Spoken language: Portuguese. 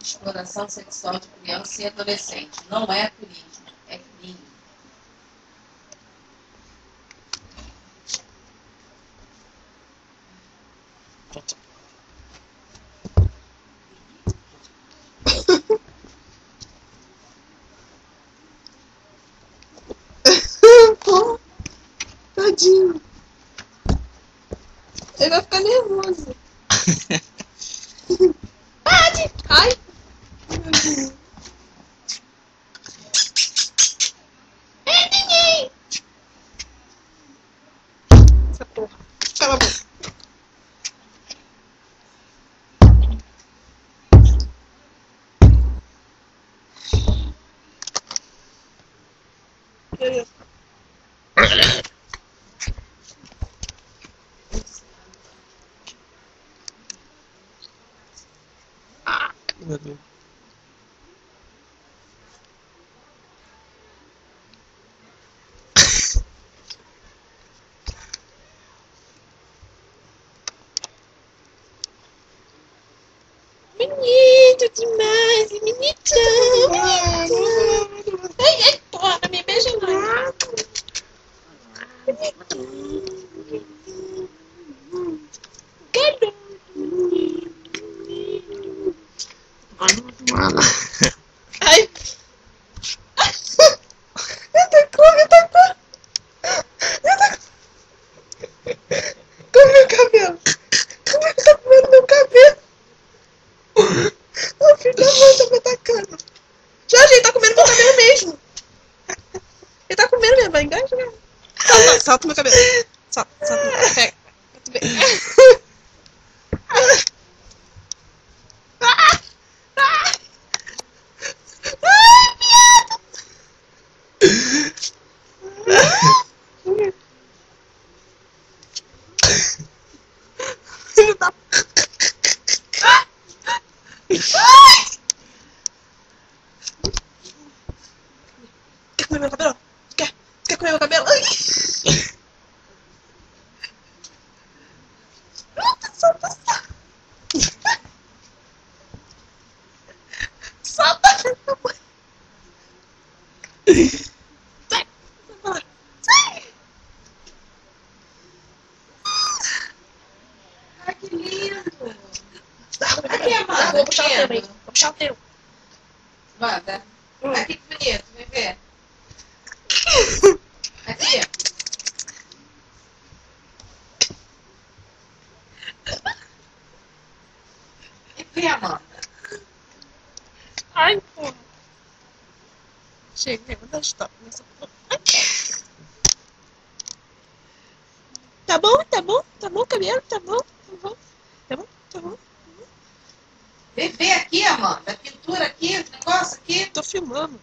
exploração sexual de criança e adolescente. Não é turismo, é crime. Pô, tadinho. Ele vai ficar nervoso. Pode! Ai! É, ninguém! Essa porra. Cala a boca. Meu Deus. Bonito demais, bonitão, bonitão. Ai, ai, porra, me beija mais. Ai. Me tacou. Com meu cabelo. Como é que tá comendo meu cabelo? O filho da mãe tá me atacando. Jorge, ele tá comendo meu cabelo mesmo. Ele tá comendo mesmo, vai engasgar. Solta meu cabelo. Solta meu cabelo. Pega. Filho da... Quer comer meu cabelo? Quer comer meu cabelo? Ai. Solta. Solta. Sai. Sai. Ai, que lindo! Aqui, Amanda. Vou puxar o teu, hein? Vou puxar o teu. Manda. Aqui que bonito, vem ver. Aqui. Aqui, Amanda. Ai, porra. Chega, vou dar stop nessa porra. Tá bom, cabelo, tá bom. Vem ver aqui, Amanda. A pintura aqui, o negócio aqui. Tô filmando.